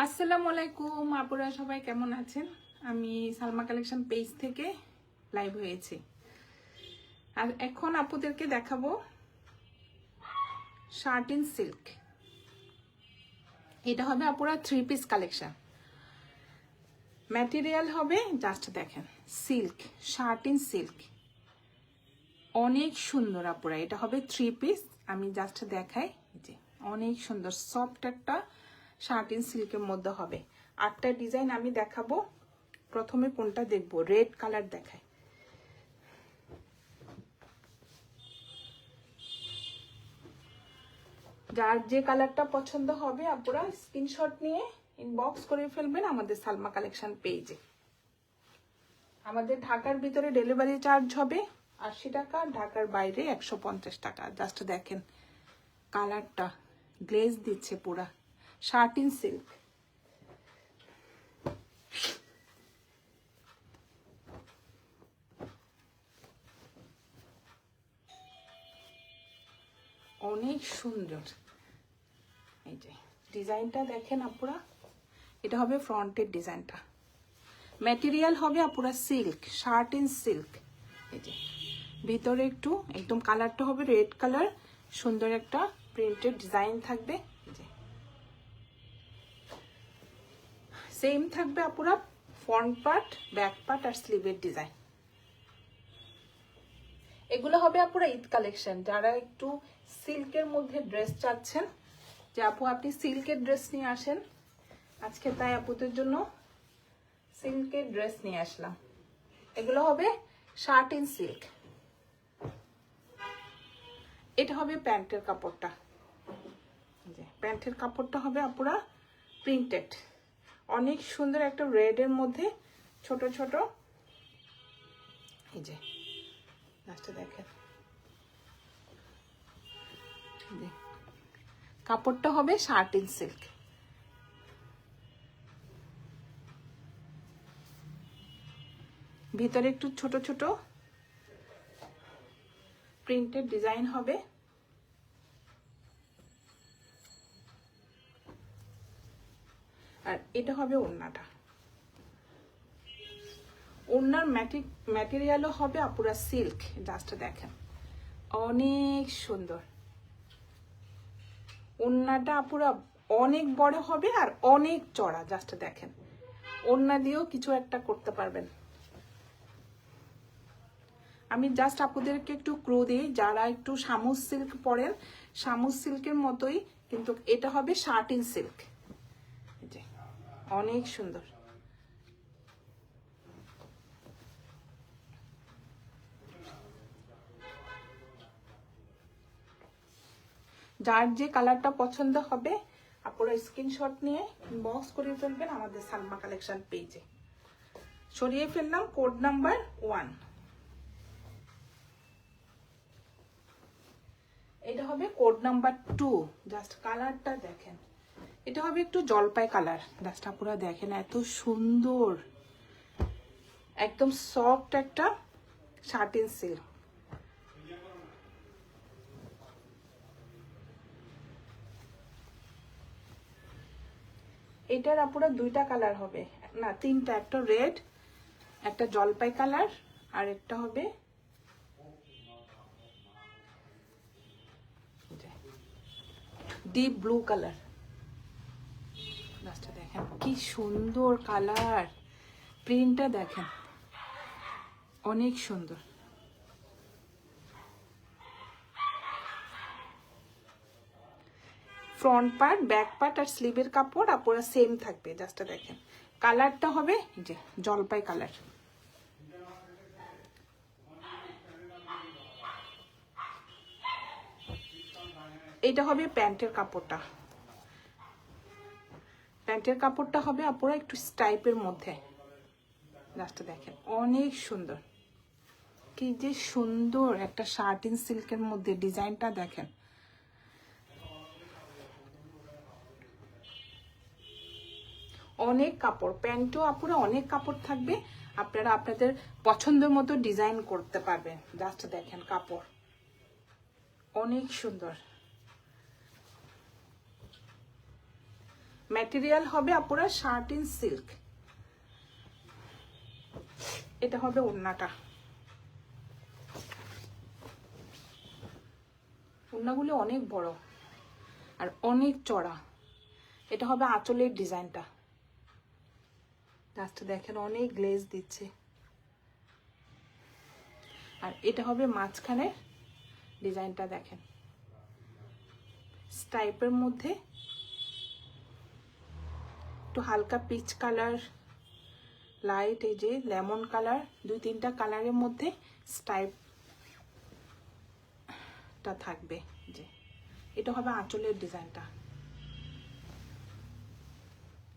আসসালামু আলাইকুম আপুরা, সবাই কেমন আছেন? আমি সালমা কালেকশন পেজ থেকে লাইভ হয়েছি। আর এখন আপুদেরকে দেখাবো শার্ট ইন সিল্ক। এটা হবে আপুরা 3 পিস কালেকশন। ম্যাটেরিয়াল হবে জাস্ট দেখেন সিল্ক, শার্ট ইন সিল্ক, অনেক সুন্দর আপুরা। এটা হবে 3 পিস। আমি জাস্ট দেখাই যে অনেক সুন্দর সফট একটা শার্ট ইন সিল্কের মধ্যে হবে। 8টা ডিজাইন আমি দেখাবো। প্রথমে কোনটা দেখবো? রেড কালার দেখাই। যার যে কালারটা পছন্দ হবে আপনারা স্ক্রিনশট নিয়ে ইনবক্স করে ফেলবেন আমাদের সালমা কালেকশন পেজে। আমাদের ঢাকার ভিতরে ডেলিভারি চার্জ হবে 80 টাকা, ঢাকার বাইরে 150 টাকা। জাস্ট দেখেন কালারটা গ্লেজ দিচ্ছে পুরা। শার্ট ইন সিল্ক, অনেক সুন্দর। এই যে ডিজাইনটা দেখেন আপুরা, এটা হবে ফ্রন্টের ডিজাইনটা। ম্যাটেরিয়াল হবে আপুরা সিল্ক, শার্ট ইন সিল্ক। এই যে ভিতরে একটু একদম কালারটা হবে রেড কালার, সুন্দর একটা প্রিন্টেড ডিজাইন থাকবে। এই যে সেম থাকবে আপুরা ফ্রন্ট পার্ট, ব্যাক পার্ট আর স্লিভের ডিজাইন। এগুলো হবে আপুরা ঈদ কালেকশন। যারা একটু সিল্কের মধ্যে ড্রেস চাচ্ছেন যে আপু আপনি সিল্কের ড্রেস নিয়ে আসেন, আজকে তাই আপুদের জন্য সিল্কের ড্রেস নিয়ে আসলাম। এগুলো হবে শার্ট ইন সিল্ক। এটা হবে প্যান্টের কাপড়টা। প্যান্টের কাপড়টা হবে আপুরা প্রিন্টেড, অনেক সুন্দর একটা রেডের মধ্যে ছোট ছোট। এই যে লাস্টে দেখেন কাপড়টা হবে শার্ট ইন সিল্ক। ভিতরে একটু ছোট ছোট প্রিন্টেড ডিজাইন হবে। আর এটা হবে ওড়নাটা। ওড়নার ম্যাটেরিয়ালও হবে আপুরা সিল্ক। জাস্ট দেখেন অনেক সুন্দর। ওড়নাটা আপুরা অনেক বড় হবে আর অনেক চড়া। জাস্ট দেখেন ওড়না দিয়েও কিছু একটা করতে পারবেন। আমি জাস্ট আপুদেরকে একটু ক্লু দিই, যারা একটু শামুক সিল্ক পরেন, শামুক সিল্কের মতোই কিন্তু এটা হবে শার্ট ইন সিল্ক। অনেক সুন্দর। যার যে কালারটা পছন্দ হবে আপনারা স্ক্রিনশট নিয়ে ইনবক্স করে ফেলবেন আমাদের সালমা কালেকশন পেজে। সরিয়ে ফেললাম কোড নাম্বার 1। এটা হবে কোড নাম্বার 2। জাস্ট কালারটা দেখেন, এটা হবে একটু জলপাই কালার। জাস্ট আপনারা দেখেন এত সুন্দর, একদম সফট একটা শার্ট ইন সিল্ক। এটার আপুরা 2টা কালার হবে, না 3টা। একটা রেড, একটা জলপাই কালার, আর একটা হবে ডিপ ব্লু কালার। লাস্টে দেখেন কি সুন্দর কালার, প্রিন্টটা দেখেন অনেক সুন্দর। ফ্রন্ট পার্ট, ব্যাক পার্ট আর স্লিভের কাপড় আপুরা সেম থাকবে। জাস্ট দেখেন কালারটা হবে যে জলপাই কালার। এটা হবে প্যান্টের কাপড়টা। প্যান্টের কাপড়টা হবে আপুরা একটু স্টাইপের মধ্যে। জাস্ট দেখেন অনেক সুন্দর, কি যে সুন্দর একটা শার্ট ইন সিল্কের মধ্যে ডিজাইনটা দেখেন। অনেক কাপড়, প্যান্টও আপুরা অনেক কাপড় থাকবে, আপনারা আপনাদের পছন্দের মতো ডিজাইন করতে পারবেন। জাস্ট দেখেন কাপড় অনেক সুন্দর। ম্যাটেরিয়াল হবে আপুরা শার্ট ইন সিল্ক। এটা হবে ওড়নাটা। ওড়নাগুলো অনেক বড় আর অনেক চড়া। এটা হবে আঁচলের ডিজাইনটা। জাস্ট দেখেন অনেক গ্লেজ দিচ্ছে। আর এটা হবে মাঝখানে ডিজাইনটা দেখেন স্টাইপের মধ্যে একটু হালকা পিচ কালার, লাইট এই যে লেমন কালার, 2-3টা কালারের মধ্যে স্টাইপটা থাকবে। যে এটা হবে আঁচলের ডিজাইনটা।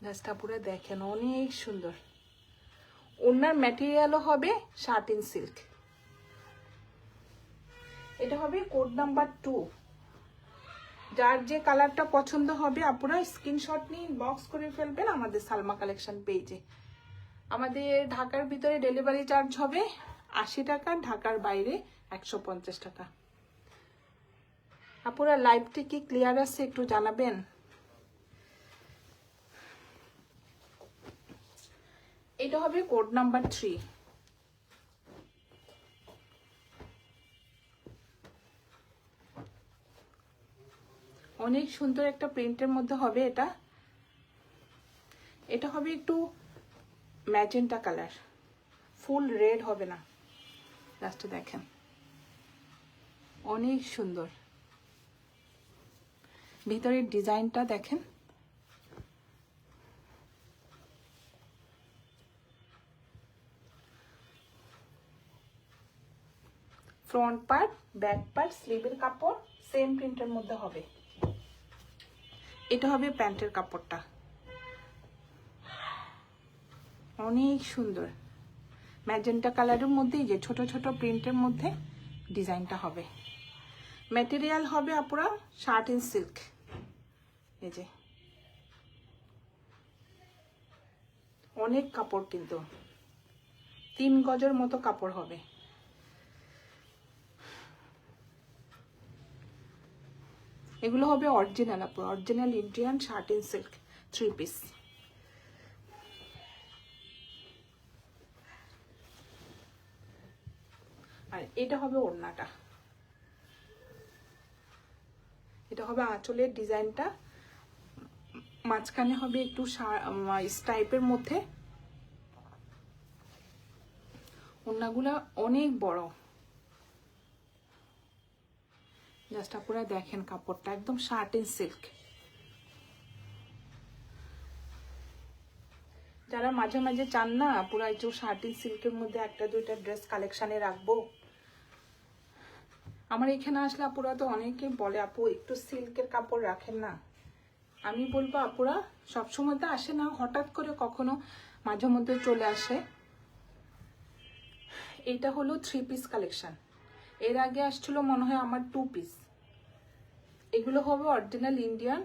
জাস্টটা পুরো দেখেন অনেক সুন্দর। ওনার ম্যাটেরিয়ালও হবে শার্ট ইন সিল্ক। এটা হবে কোড নাম্বার 2। যার যে কালারটা পছন্দ হবে আপনারা স্ক্রিনশট নিয়ে ইনবক্স করে ফেলবেন আমাদের সালমা কালেকশন পেজে। আমাদের ঢাকার ভিতরে ডেলিভারি চার্জ হবে 80 টাকা, ঢাকার বাইরে 150 টাকা। আপনারা লাইভটি কি ক্লিয়ার আছে একটু জানাবেন। এটা হবে কোড নাম্বার 3। অনেক সুন্দর একটা প্রিন্টের মধ্যে হবে এটা। এটা হবে একটু ম্যাজেন্টা কালার, ফুল রেড হবে না। জাস্ট দেখেন অনেক সুন্দর। ভিতরের ডিজাইনটা দেখেন। ফ্রন্ট পার্ট, ব্যাক পার্ট, স্লিভের কাপড় সেম প্রিন্টের মধ্যে হবে। এটা হবে প্যান্টের কাপড়টা। অনেক সুন্দর ম্যাজেন্টা কালারের মধ্যে যে ছোট ছোট প্রিন্টের মধ্যে ডিজাইনটা হবে। ম্যাটেরিয়াল হবে আপুরা শার্ট ইন সিল্ক। এই যে অনেক কাপড়, কিন্তু 3 গজের মতো কাপড় হবে। এগুলো হবে অরিজিনাল আপুরা, original Indian shirt in silk 3 piece. আর এটা হবে ওড়নাটা। এটা হবে আঁচলের ডিজাইনটা। মাঝখানে হবে একটু স্টাইপের মধ্যে। ওড়নাগুলো অনেক বড়। জাস্ট আপনারা দেখেন কাপড়টা একদম শার্ট ইন সিল্ক। যারা মাঝে মাঝে চান না পুরো একটু শার্ট ইন সিল্কের মধ্যে 1-2টা ড্রেস কালেকশনে রাখবো, আমার এখানে আসলে আপুরা তো অনেকে বলে আপু একটু সিল্কের কাপড় রাখেন না। আমি বলবো আপুরা সবসময় তো আসে না, হঠাৎ করে কখনো মাঝে মধ্যে চলে আসে। এটা হলো 3 পিস কালেকশন। এর আগে আসছিল মনে হয় আমার 2 পিস। এগুলো হবে অরিজিনাল ইন্ডিয়ান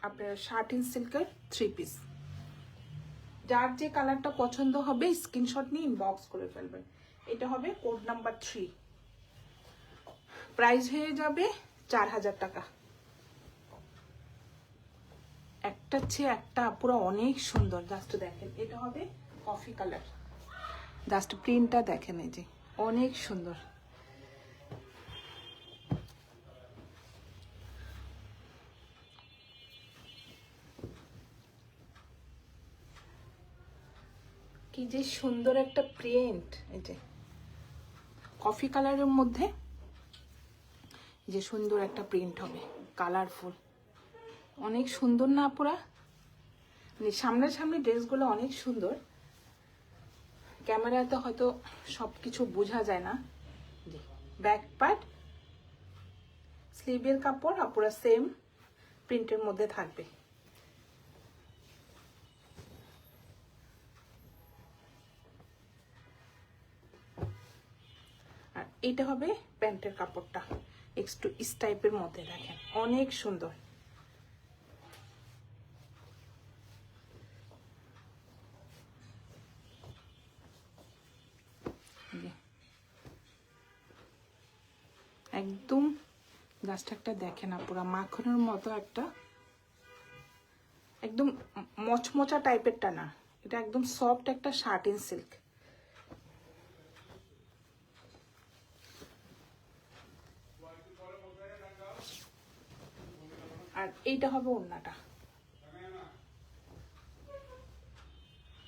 আপনার শার্ট ইন সিল্কের 3 পিস। যার যে কালারটা পছন্দ হবে স্ক্রিনশট নিয়ে ইনবক্স করে ফেলবেন। এটা হবে কোড নাম্বার 3। প্রাইস হয়ে যাবে 4000 টাকা। একটা চেয়ে একটা পুরো অনেক সুন্দর। জাস্ট দেখেন এটা হবে কফি কালার। জাস্ট প্রিন্টটা দেখেন এই যে অনেক সুন্দর। কি যে সুন্দর একটা প্রিন্ট। এই যে কফি কালারের মধ্যে যে সুন্দর একটা প্রিন্ট হবে, কালারফুল, অনেক সুন্দর না আপুরা। মানে সামনাসামনি ড্রেসগুলো অনেক সুন্দর, ক্যামেরাতে হয়তো সবকিছু বোঝা যায় না। ব্যাক পার্ট, স্লিভের কাপড় আপুরা সেম প্রিন্টের মধ্যে থাকবে। আর এটা হবে প্যান্টের কাপড়টা একটু স্টাইপের মধ্যে দেখেন অনেক সুন্দর। একদম জাস্ট একটা দেখেন আপুরা মাখনের মতো একটা একদম মচমচা টাইপেরটা না, এটা একদম সফট একটা শার্টিন সিল্ক। আর এইটা হবে ওড়নাটা,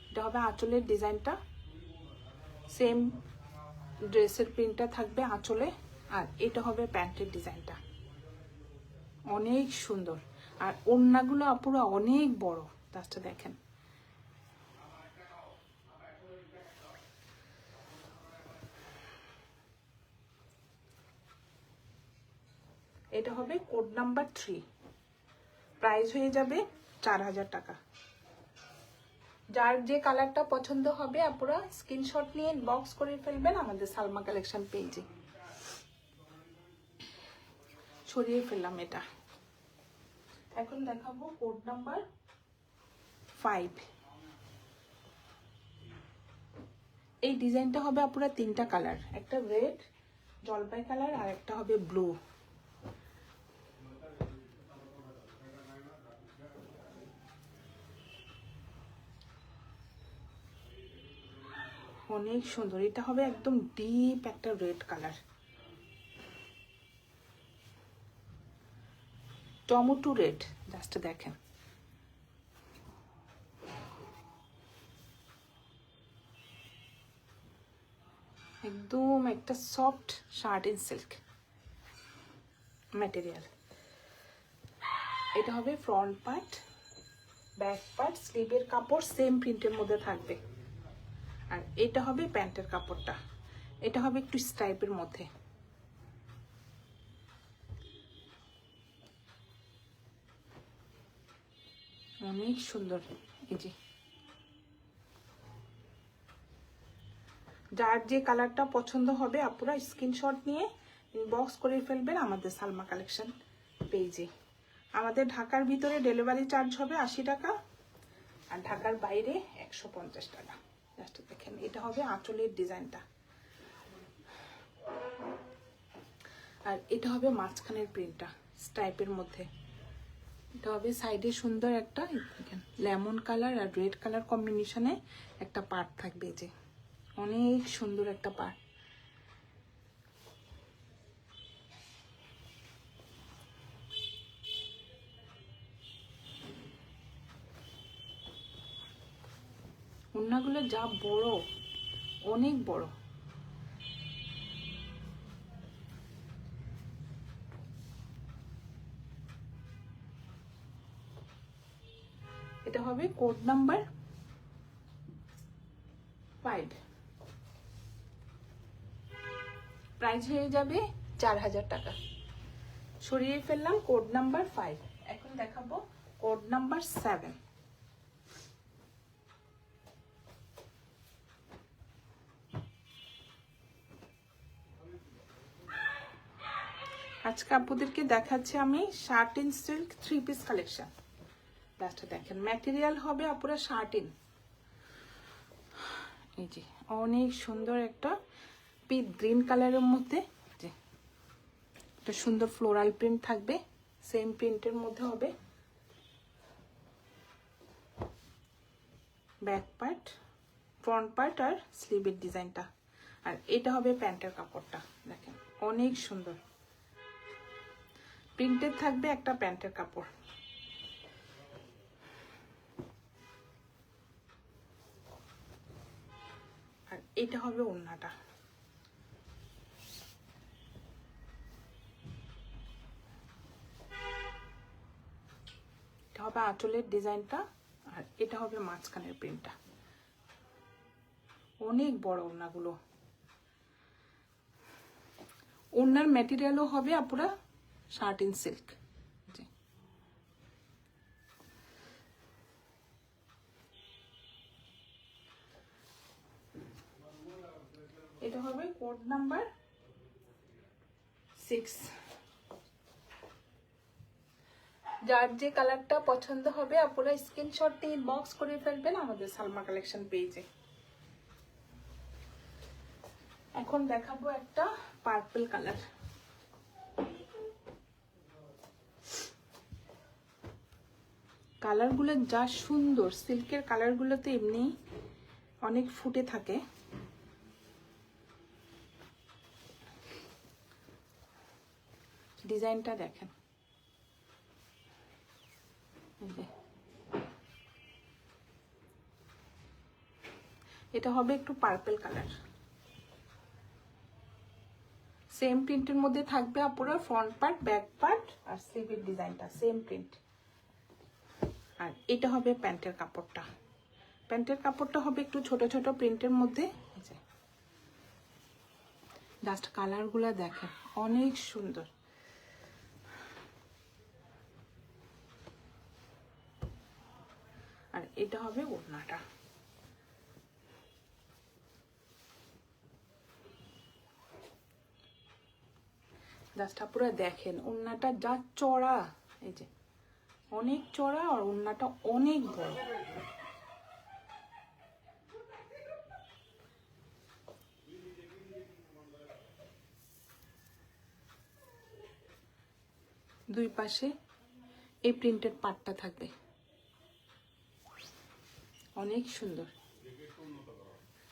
এটা হবে আঁচলের ডিজাইনটা, সেম ড্রেসের প্রিন্টটা থাকবে আঁচলে। আর এটা হবে প্যান্টের ডিজাইনটা, অনেক সুন্দর। আর ওড়নাগুলো পুরো অনেক বড়, জাস্ট দেখেন। এটা হবে কোড নাম্বার 3, প্রাইস হয়ে যাবে 4000 টাকা। যার যে কালারটা পছন্দ হবে আপনারা স্ক্রিনশট নিয়ে ইনবক্স করে ফেলবেন আমাদের সালমা কালেকশন পেজে। সরিয়ে ফেললাম এটা। এখন দেখাবো কোড নাম্বার 5। এই ডিজাইনটা হবে আপনারা 3টা কালার, একটা রেড, জলপাই কালার, আর একটা হবে ব্লু। অনেক সুন্দর, এটা হবে একদম ডিপ একটা red colour, tomato red, just দেখেন। একদম একটা সফট শার্টিন সিল্ক ম্যাটেরিয়াল। এটা হবে ফ্রন্ট পার্ট, ব্যাক পার্ট, স্লিভের কাপড় সেম প্রিন্টের মধ্যে থাকবে। আর এটা হবে প্যান্টের কাপড়টা, এটা হবে একটু স্ট্রাইপের মধ্যে। অনেক সুন্দর। এই যে যার যে কালারটা পছন্দ হবে আপনারা স্ক্রিনশট নিয়ে ইনবক্স করে ফেলবেন আমাদের সালমা কালেকশন পেজে। আমাদের ঢাকার ভিতরে ডেলিভারি চার্জ হবে 80 টাকা, আর ঢাকার বাইরে 150 টাকা। জাস্ট দেখেন, এটা হবে আঁচলের ডিজাইনটা। আর এটা হবে মাঝখানের প্রিন্টটা স্ট্রাইপের মধ্যে। এটা হবে সাইডে সুন্দর একটা লেমন কালার আর রেড কালার কম্বিনেশনে একটা পার্ট থাকবে, যে অনেক সুন্দর একটা পার্ট। ওড়নাগুলো যা বড়, অনেক বড়। এটা হবে কোড নাম্বার 5, প্রাইস হয়ে যাবে 4000 টাকা। সরিয়ে ফেললাম কোড নাম্বার 5। এখন দেখাবো কোড নাম্বার 7। আজকে আপনাদেরকে দেখাচ্ছি আমি satin silk 3 piece collection. Just দেখেন, ম্যাটেরিয়াল হবে আপনারা শার্টিন। এই যে অনেক সুন্দর একটা পিট গ্রিন কালারের মধ্যে, যে একটা সুন্দর ফ্লোরাল প্রিন্ট থাকবে, সেম প্রিন্টের মধ্যে হবে ব্যাক পার্ট, ফ্রন্ট পার্ট আর স্লিভের ডিজাইনটা। আর এটা হবে প্যান্টের কাপড়টা, দেখেন অনেক সুন্দর প্রিন্টের থাকবে একটা প্যান্টের কাপড়। আর এটা হবে ওড়নাটা, এটা হবে আঁচলের ডিজাইনটা। আর এটা হবে মাঝখানের প্রিন্টটা। অনেক বড় ওড়নাগুলো। ওড়নার ম্যাটেরিয়ালও হবে আপনারা শার্টিন সিল্ক। এটা হবে কোড নাম্বার 6। যার যে কালারটা পছন্দ হবে আপনারা স্ক্রিনশট দিয়ে ইনবক্স করে ফেলবেন আমাদের সালমা কালেকশন পেজে। এখন দেখাবো একটা পার্পল কালার। কালারগুলো যা সুন্দর, সিল্কের কালারগুলো তো এমনি অনেক ফুটে থাকে। ডিজাইনটা দেখেন, এটা হবে একটু পার্পল কালার। সেম প্রিন্টের মধ্যে থাকবে আপুরা ফ্রন্ট পার্ট, ব্যাক পার্ট আর স্লিভের ডিজাইনটা সেম প্রিন্ট। আর এটা হবে প্যান্টের কাপড়টা। প্যান্টের কাপড়টা হবে একটু ছোট ছোট প্রিন্টের মধ্যে। জাস্ট কালারগুলো দেখেন, অনেক সুন্দর। আর এটা হবে ওড়নাটা। জাস্ট পুরো দেখেন ওড়নাটা যা চড়া, এই যে অনেক চড়া, আর ওড়নাটা অনেক বড়। দুই পাশে এই প্রিন্টেড পাটটা থাকবে, অনেক সুন্দর।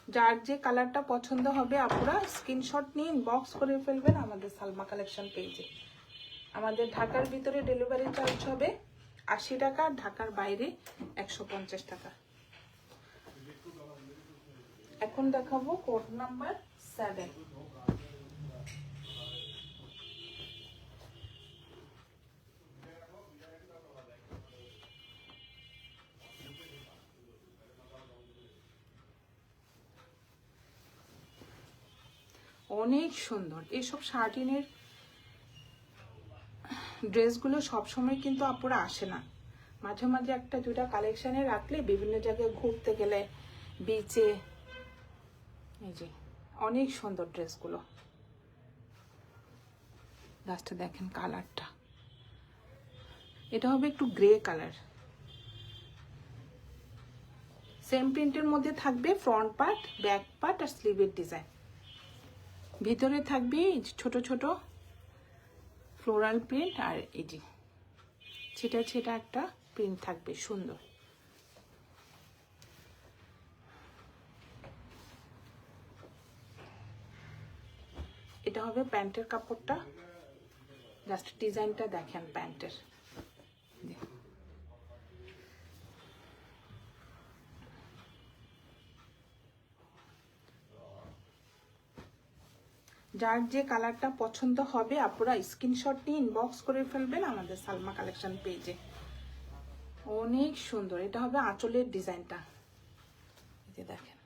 যার যে কালারটা পছন্দ হবে আপুরা স্ক্রিনশট নিয়ে ইনবক্স করে ফেলবেন আমাদের সালমা কালেকশন পেজে। আমাদের ঢাকার ভিতরে ডেলিভারি চার্জ হবে 80 টাকা, ঢাকার বাইরে 150 টাকা। এখন দেখাবো কোড নাম্বার 7। অনেক সুন্দর এইসব শার্টিনের ড্রেসগুলো সবসময় কিন্তু আপুরা আসে না, মাঝে মাঝে একটা দুটা কালেকশনে রাখলে বিভিন্ন জায়গায় ঘুরতে গেলে, বিচে, এই যে অনেক সুন্দর ড্রেসগুলো। লাস্টে দেখেন কালারটা, এটা হবে একটু গ্রে কালার। সেম প্রিন্টের মধ্যে থাকবে ফ্রন্ট পার্ট, ব্যাক পার্ট আর স্লিভের ডিজাইন। ভিতরে থাকবে ছোট ছোট ফ্লোরাল প্রিন্ট, আর এই যে ছেটা ছেটা একটা প্রিন্ট থাকবে সুন্দর। এটা হবে প্যান্টের কাপড়টা। জাস্ট ডিজাইনটা দেখেন প্যান্টের, যার যে কালারটা পছন্দ হবে আপনারা স্ক্রিনশট নিয়ে ইনবক্স করে ফেলবেন আমাদের সালমা কালেকশন পেজে। অনেক সুন্দর। এটা হবে আঁচলের ডিজাইনটা, এই যে দেখেন।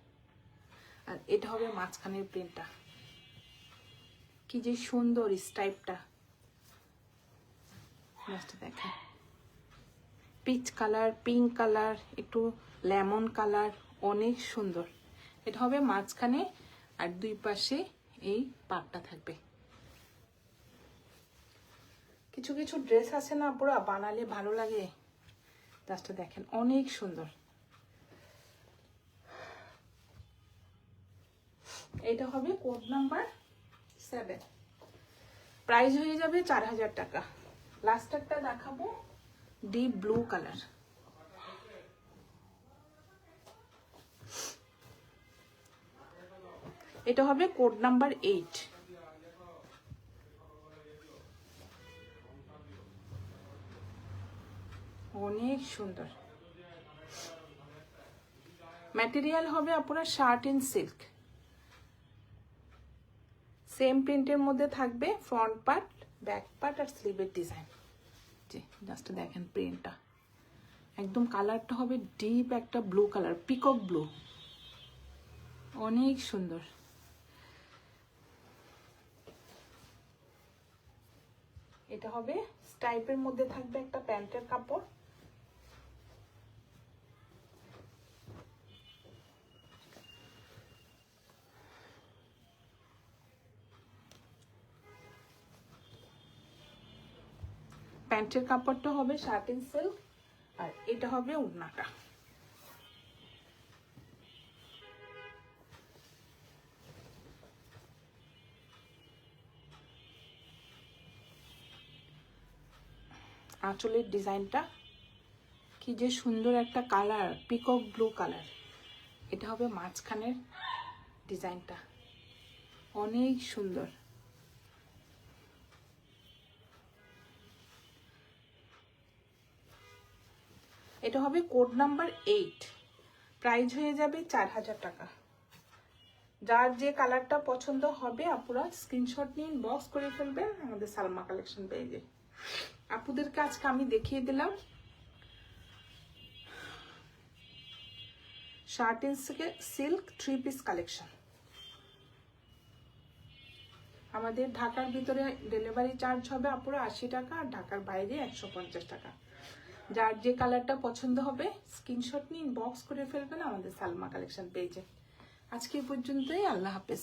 আর এটা হবে মাঝখানের প্রিন্টটা, কি যে সুন্দর স্টাইপটা। দেখেন পিচ কালার, পিঙ্ক কালার, একটু লেমন কালার, অনেক সুন্দর। এটা হবে মাঝখানে, আর দুই পাশে এই পাটটা থাকবে। কিছু কিছু ড্রেস আছে না পুরো বানালে ভালো লাগে, জাস্ট দেখেন অনেক সুন্দর। এটা হবে কোড নাম্বার 7, প্রাইস হয়ে যাবে 4000 টাকা। লাস্ট একটা দেখাবো ডিপ ব্লু কালার। এটা হবে কোড নাম্বার 8। অনেক সুন্দর। ম্যাটেরিয়াল হবে আপনার শার্ট ইন সিল্ক। সেম প্রিন্টের মধ্যে থাকবে ফ্রন্ট পার্ট, ব্যাক পার্ট আর স্লিভের ডিজাইন। জি জাস্ট দেখেন প্রিন্টটা, একদম কালারটা হবে ডিপ একটা ব্লু কালার, পিকক ব্লু, অনেক সুন্দর। এটা হবে স্টাইপের মধ্যে থাকবে একটা প্যান্টের কাপড়। প্যান্টের কাপড়টা হবে শার্ট ইন সিল্ক, আর এটা হবে ওড়নাটা। আঁচলের ডিজাইনটা কি কি যে সুন্দর একটা কালার, পিকক ব্লু কালার। এটা হবে মাঝখানের ডিজাইনটা, অনেক সুন্দর। এটা হবে কোড নাম্বার 8, প্রাইস হয়ে যাবে 4000 টাকা। যার যে কালারটা পছন্দ হবে আপুরা স্ক্রিনশট নিয়ে ইনবক্স করে ফেলবেন আমাদের সালমা কালেকশন পেজে। আপুদেরকে আজকে আমি দেখিয়ে দিলাম shirt and silk 3 piece collection. আমাদের ঢাকার ভিতরে ডেলিভারি চার্জ হবে আপুরা 80 টাকা, আর ঢাকার বাইরে 150 টাকা। যার যে কালারটা পছন্দ হবে স্ক্রিনশট নিয়ে ইনবক্স করে ফেলবেন আমাদের সালমা কালেকশন পেজে। আজকে এই পর্যন্তই, আল্লাহ হাফেজ।